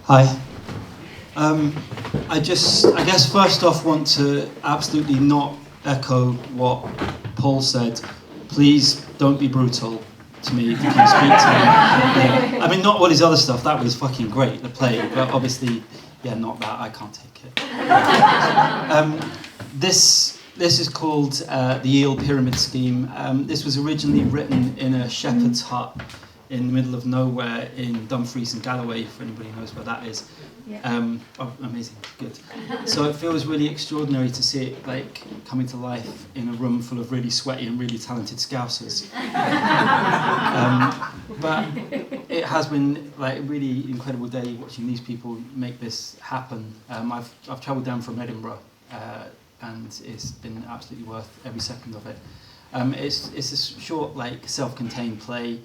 Hi. I guess first off want to absolutely not echo what Paul said. Please don't be brutal to me if you can speak to me. Yeah. I mean, not all his other stuff, that was fucking great, the play, but obviously, yeah, not that, I can't take it. This is called the EEL Pyramid Scheme. This was originally written in a shepherd's hut in the middle of nowhere in Dumfries and Galloway, if anybody knows where that is. Yeah. Oh, amazing, good. So it feels really extraordinary to see it like coming to life in a room full of really sweaty and really talented Scousers. But it has been like a really incredible day watching these people make this happen. I've travelled down from Edinburgh, and it's been absolutely worth every second of it. It's a short, like, self-contained play.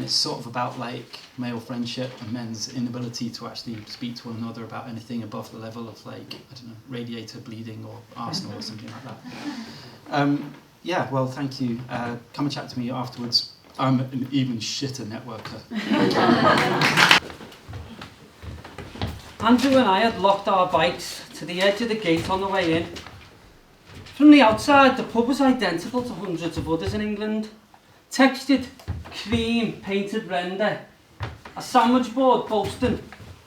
It's sort of about like male friendship and men's inability to actually speak to one another about anything above the level of, like, I don't know, radiator bleeding or Arsenal or something like that. Yeah, well, thank you. Come and chat to me afterwards. I'm an even shitter networker. Andrew and I had locked our bikes to the edge of the gate on the way in. From the outside, the pub was identical to hundreds of others in England. Textured, cream painted render, a sandwich board boasting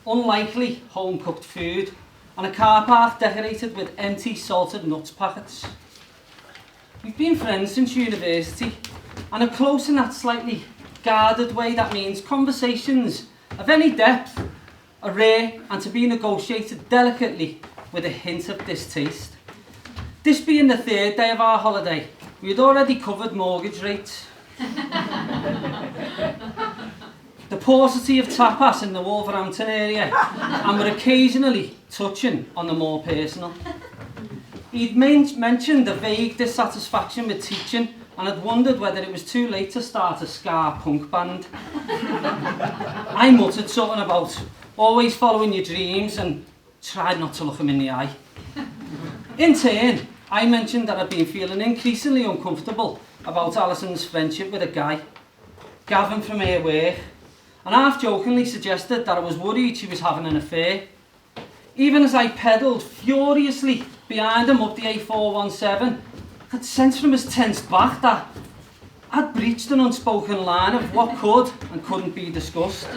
unlikely home-cooked food, and a car park decorated with empty salted nuts packets. We've been friends since university, and are close in that slightly guarded way that means conversations of any depth are rare and to be negotiated delicately with a hint of distaste. This being the third day of our holiday, we had already covered mortgage rates, the paucity of tapas in the Wolverhampton area, and were occasionally touching on the more personal. He'd mentioned a vague dissatisfaction with teaching and had wondered whether it was too late to start a ska punk band. I muttered something about always following your dreams and tried not to look him in the eye. In turn, I mentioned that I'd been feeling increasingly uncomfortable about Alison's friendship with a guy, Gavin from her work, and half-jokingly suggested that I was worried she was having an affair. Even as I pedalled furiously behind him up the A417, I could sense from his tensed back that I'd breached an unspoken line of what could and couldn't be discussed.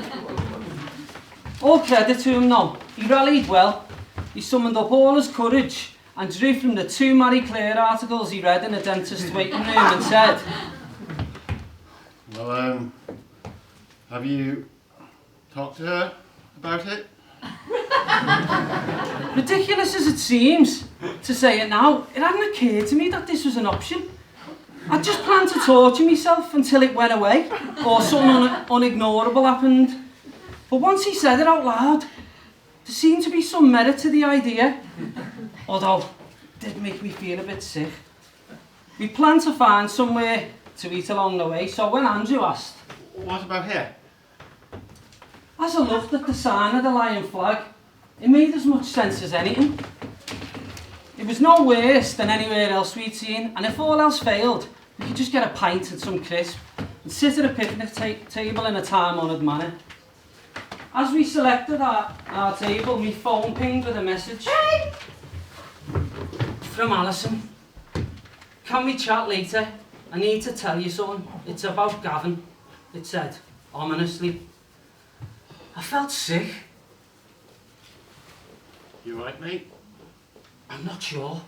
All credit to him though, he rallied well. He summoned up all his courage and drew from the 2 Marie Claire articles he read in a dentist's waiting room and said, Well, have you talked to her about it? ridiculous as it seems to say it now, it hadn't occurred to me that this was an option. I just planned to torture myself until it went away, or something unignorable happened. But once he said it out loud, there seemed to be some merit to the idea, although it did make me feel a bit sick. We planned to find somewhere to eat along the way, so when Andrew asked, What about here? as I looked at the sign of the Lion flag, it made as much sense as anything. It was no worse than anywhere else we'd seen, and if all else failed, we could just get a pint and some crisp and sit at a picnic table in a time-honoured manner. As we selected our table, my phone pinged with a message. Hey! From Alison. Can we chat later? I need to tell you something. It's about Gavin, it said, ominously. I felt sick. You right, mate? I'm not sure.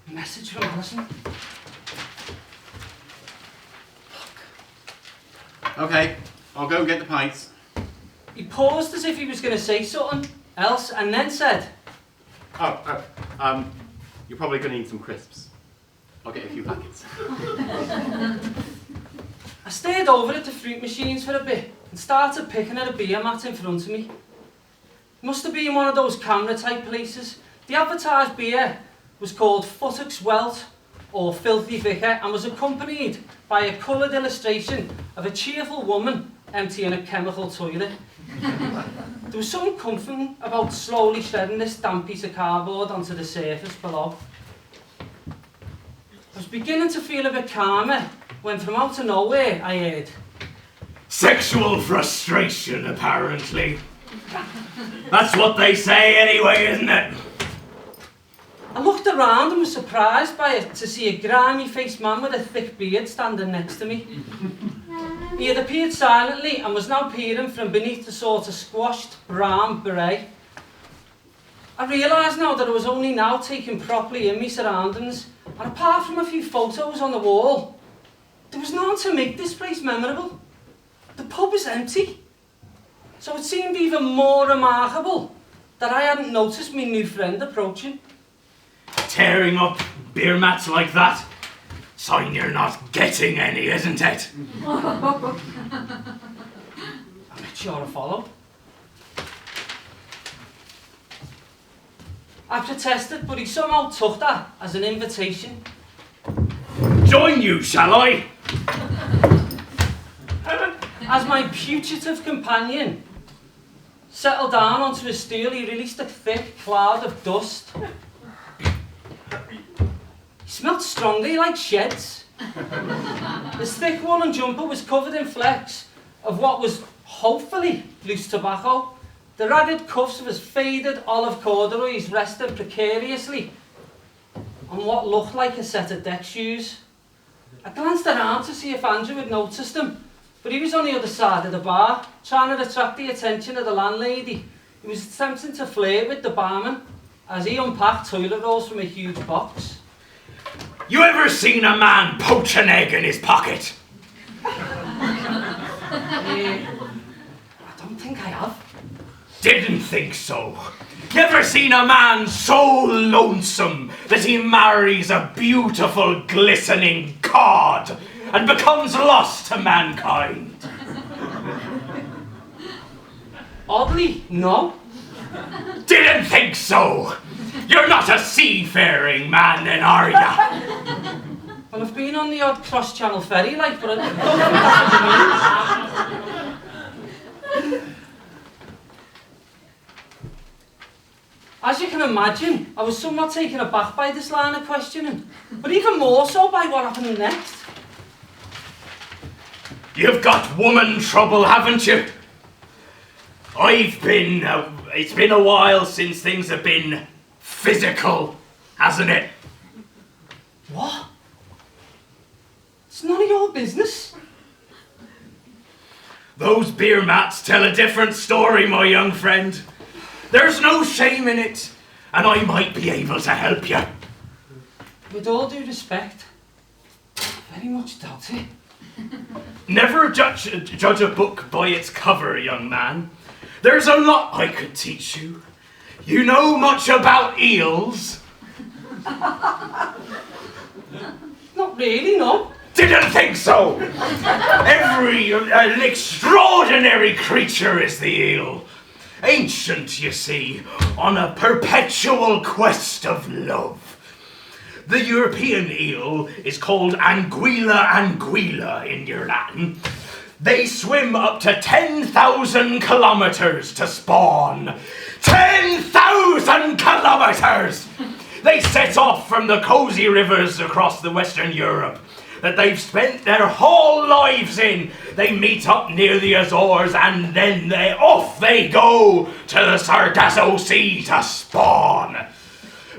A message from Alison. Okay, I'll go get the pints. He paused as if he was going to say something else and then said, You're probably going to need some crisps. I'll get a few packets. I stared over at the fruit machines for a bit and started picking at a beer mat in front of me. It must have been one of those camera type places. The advertised beer was called Futtock's Welt or Filthy Vicar and was accompanied by a coloured illustration of a cheerful woman emptying a chemical toilet. There was some comfort about slowly shredding this damp piece of cardboard onto the surface below. I was beginning to feel a bit calmer when from out of nowhere I heard, Sexual frustration, apparently. That's what they say anyway, isn't it? I looked around and was surprised by it to see a grimy-faced man with a thick beard standing next to me. He had appeared silently and was now peering from beneath the sort of squashed brown beret. I realised now that I was only now taken properly in my surroundings, and apart from a few photos on the wall, there was none to make this place memorable. The pub was empty, so it seemed even more remarkable that I hadn't noticed my new friend approaching. Tearing up beer mats like that? Sign you're not getting any, isn't it? I'm not sure I followed. I protested, but he somehow took that as an invitation. Join you, shall I? As my putative companion settled down onto his stool, he released a thick cloud of dust. He smelled strongly like sheds. His thick woolen jumper was covered in flecks of what was hopefully loose tobacco. The ragged cuffs of his faded olive corduroys rested precariously on what looked like a set of deck shoes. I glanced around to see if Andrew had noticed him, but he was on the other side of the bar, trying to attract the attention of the landlady, who was attempting to flirt with the barman as he unpacked toilet rolls from a huge box. You ever seen a man poach an egg in his pocket? I don't think I have. Didn't think so. You ever seen a man so lonesome that he marries a beautiful, glistening cod and becomes lost to mankind? Oddly, no. Didn't think so. You're not a seafaring man then, are ya? Well, I've been on the odd cross-channel ferry, like, but I don't think that's what you mean. As you can imagine, I was somewhat taken aback by this line of questioning, but even more so by what happened next. You've got woman trouble, haven't you? It's been a while since things have been physical, hasn't it? What? It's none of your business. Those beer mats tell a different story, my young friend. There's no shame in it, and I might be able to help you. With all due respect, I very much doubt it. Never judge a book by its cover, young man. There's a lot I could teach you. You know much about eels? Not really, no. Didn't think so. An extraordinary creature is the eel. Ancient, you see, on a perpetual quest of love. The European eel is called Anguilla anguilla in your Latin. They swim up to 10,000 kilometers to spawn. 10,000 kilometers! They set off from the cozy rivers across the Western Europe that they've spent their whole lives in. They meet up near the Azores and then off they go to the Sargasso Sea to spawn.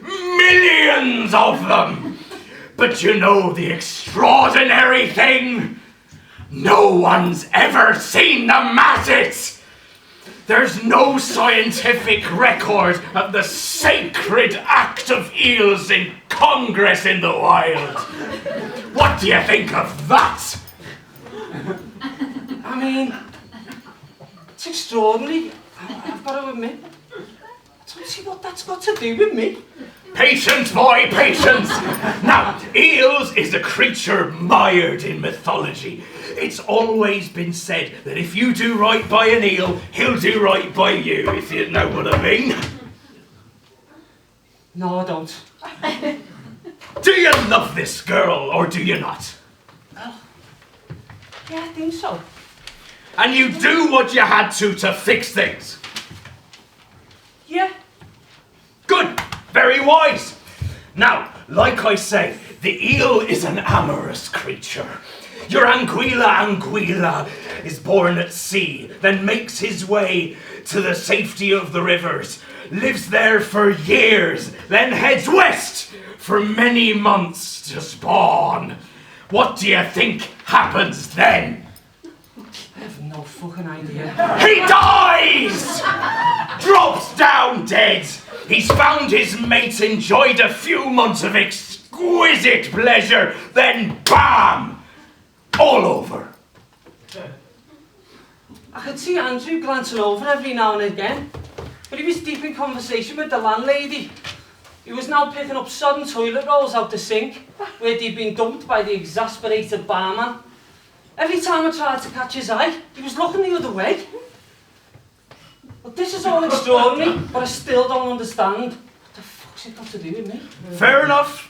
Millions of them! But you know the extraordinary thing? No one's ever seen them at it! There's no scientific record of the sacred act of eels in Congress in the wild. What do you think of that? I mean, it's extraordinary, I've got to admit. I don't see what that's got to do with me. Patience, boy, patience! Now, eels is a creature mired in mythology. It's always been said that if you do right by an eel, he'll do right by you, if you know what I mean. No, I don't. Do you love this girl, or do you not? Well, yeah, I think so. And you do what you had to fix things? Yeah. Good, very wise. Now, like I say, the eel is an amorous creature. Your Anguilla is born at sea, then makes his way to the safety of the rivers, lives there for years, then heads west for many months to spawn. What do you think happens then? I have no fucking idea. He dies! Drops down dead. He's found his mate, enjoyed a few months of exquisite pleasure, then BAM! All over. I could see Andrew glancing over every now and again, but he was deep in conversation with the landlady. He was now picking up sodden toilet rolls out the sink, where they'd been dumped by the exasperated barman. Every time I tried to catch his eye, he was looking the other way. But this is all extraordinary, but I still don't understand. What the fuck's it got to do with me? Fair enough.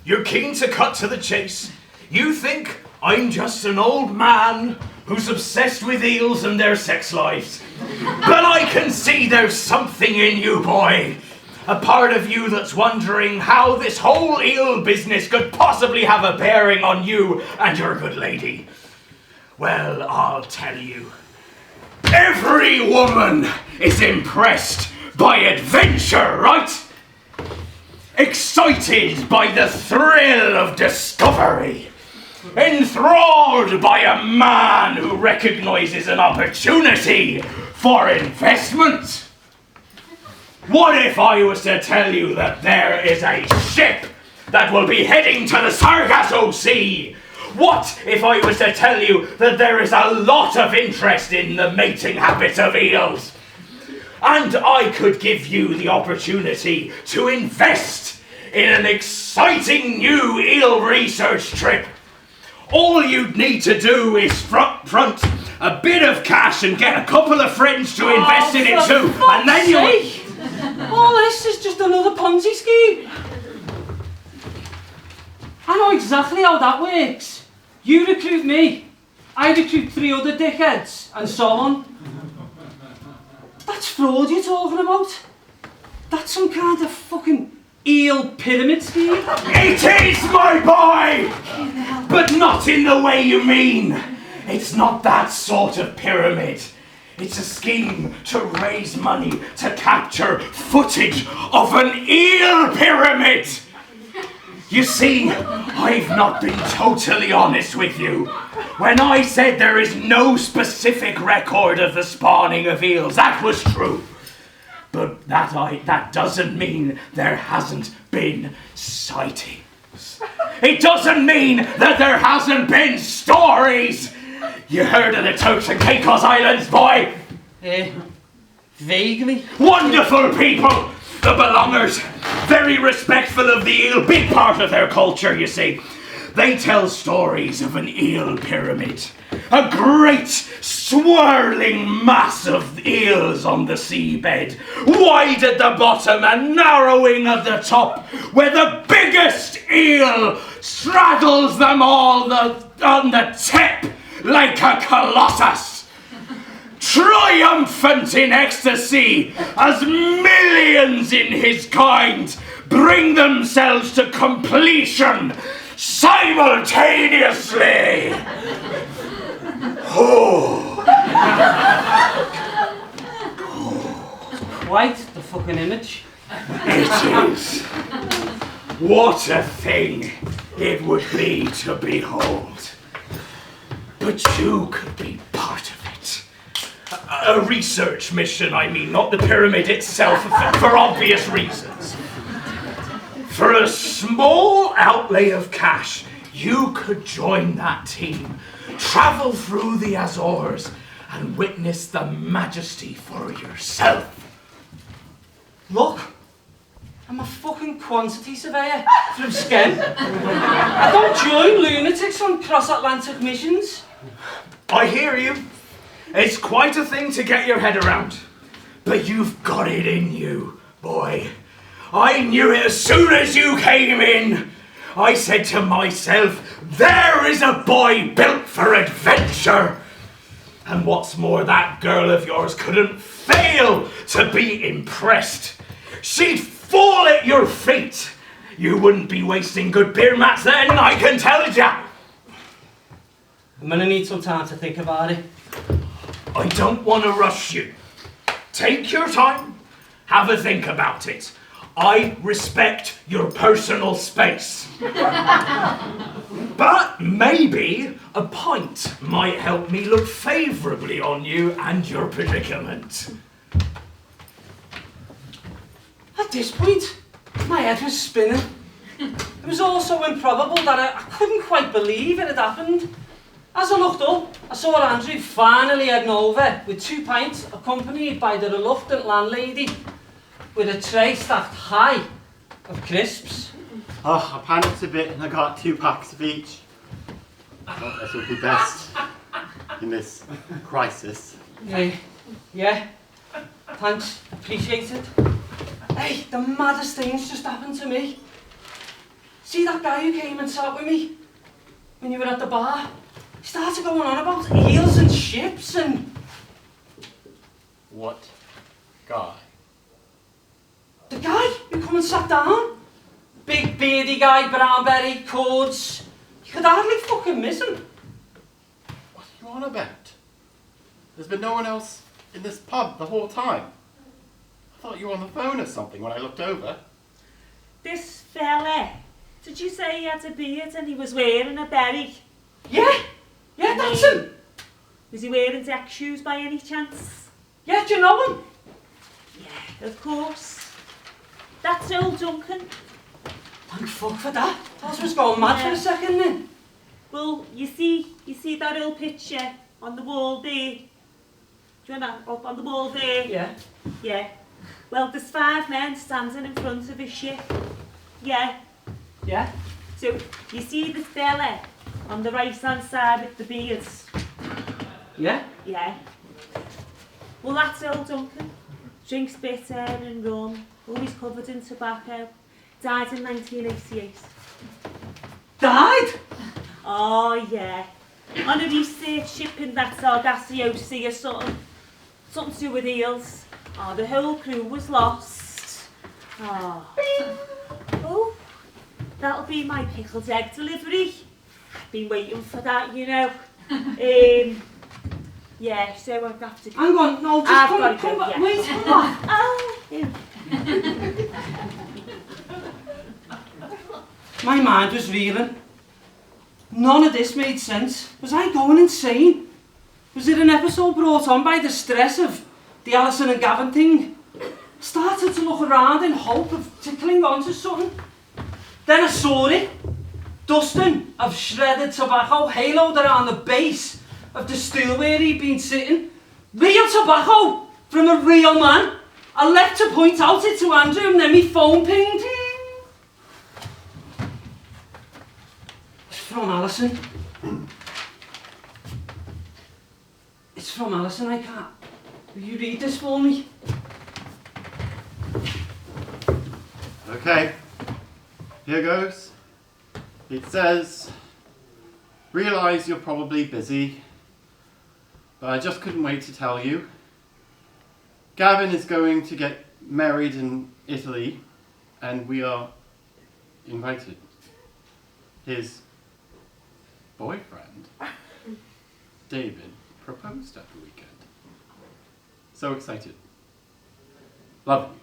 You're keen to cut to the chase. You think I'm just an old man who's obsessed with eels and their sex lives. But I can see there's something in you, boy. A part of you that's wondering how this whole eel business could possibly have a bearing on you and your good lady. Well, I'll tell you. Every woman is impressed by adventure, right? Excited by the thrill of discovery. Enthralled by a man who recognizes an opportunity for investment. What if I was to tell you that there is a ship that will be heading to the Sargasso Sea? What if I was to tell you that there is a lot of interest in the mating habits of eels? And I could give you the opportunity to invest in an exciting new eel research trip. All you'd need to do is front a bit of cash and get a couple of friends to invest in it too. And then you... All this is just another Ponzi scheme. I know exactly how that works. You recruit me, I recruit 3 other dickheads, and so on. That's fraud you're talking about. That's some kind of fucking eel pyramid scheme. It is, my boy! But not in the way you mean. It's not that sort of pyramid. It's a scheme to raise money to capture footage of an eel pyramid. You see, I've not been totally honest with you. When I said there is no specific record of the spawning of eels, that was true. But that doesn't mean there hasn't been sightings. It doesn't mean that there hasn't been stories. You heard of the Turks and Caicos Islands, boy? Vaguely. Wonderful people, the belongers. Very respectful of the eel, big part of their culture, you see. They tell stories of an eel pyramid. A great swirling mass of eels on the seabed, wide at the bottom and narrowing at the top, where the biggest eel straddles them all on the tip like a colossus. Triumphant in ecstasy as millions in his kind bring themselves to completion simultaneously. Quite the fucking image. It is. What a thing it would be to behold. But you could be part of it. A research mission, I mean, not the pyramid itself, for obvious reasons. For a small outlay of cash, you could join that team, travel through the Azores, and witness the majesty for yourself. Look, I'm a fucking quantity surveyor from Skem. I don't join lunatics on cross-Atlantic missions. I hear you. It's quite a thing to get your head around. But you've got it in you, boy. I knew it as soon as you came in. I said to myself, there is a boy built for adventure. And what's more, that girl of yours couldn't fail to be impressed. She'd fall at your feet. You wouldn't be wasting good beer mats then, I can tell ya. I'm going to need some time to think about it. I don't want to rush you. Take your time. Have a think about it. I respect your personal space. But maybe a pint might help me look favourably on you and your predicament. At this point, my head was spinning. It was all so improbable that I couldn't quite believe it had happened. As I looked up, I saw Andrew finally heading over with 2 pints, accompanied by the reluctant landlady with a tray stacked high of crisps. Oh, I panicked a bit and I got 2 packs of each. I thought this would be best in this crisis. Yeah. Thanks, appreciate it. Hey, the maddest thing's just happened to me. See that guy who came and sat with me when you were at the bar? He started going on about eels and ships and... What guy? The guy who come and sat down. Big beardy guy, brown berry, cords. You could hardly fucking miss him. What are you on about? There's been no one else in this pub the whole time. I thought you were on the phone or something when I looked over. This fella, did you say he had a beard and he was wearing a berry? Yeah, that's him. Was he wearing deck shoes by any chance? Yeah, do you know him? Yeah, of course. That's old Duncan. Thank fuck for that. I was going mad for a second then. Well, you see that old picture on the wall there? Do you know, up on the wall there? Yeah. Yeah. Well, there's 5 men standing in front of his ship. Yeah. Yeah? So, you see this fella on the right-hand side with the beards? Yeah? Yeah. Well, that's old Duncan. Drinks bitter and rum, always covered in tobacco. Died in 1988. Died? Oh, yeah. On a research ship in that Sargasso Sea or something. Something to do with eels. Oh, the whole crew was lost. Oh. Oh, that'll be my pickled egg delivery. I've been waiting for that, you know. Yeah, so I'll have to go. Hang on, no, just I've come gotta go, back. yeah. Wait, come back. Oh, My mind was reeling. None of this made sense. Was I going insane? Was it an episode brought on by the stress of the Alison and Gavin thing? Started to look around in hope of tickling onto something. Then I saw it. Dusting of shredded tobacco haloed around the base of the stool where he'd been sitting. Real tobacco from a real man. I leapt to point out it to Andrew and then my phone pinged. It's from Alison. It's from Alison, I can't. Will you read this for me? Okay, here goes. It says, realise you're probably busy, but I just couldn't wait to tell you. Gavin is going to get married in Italy, and we are invited. His boyfriend, David, proposed at the weekend. So excited. Love you.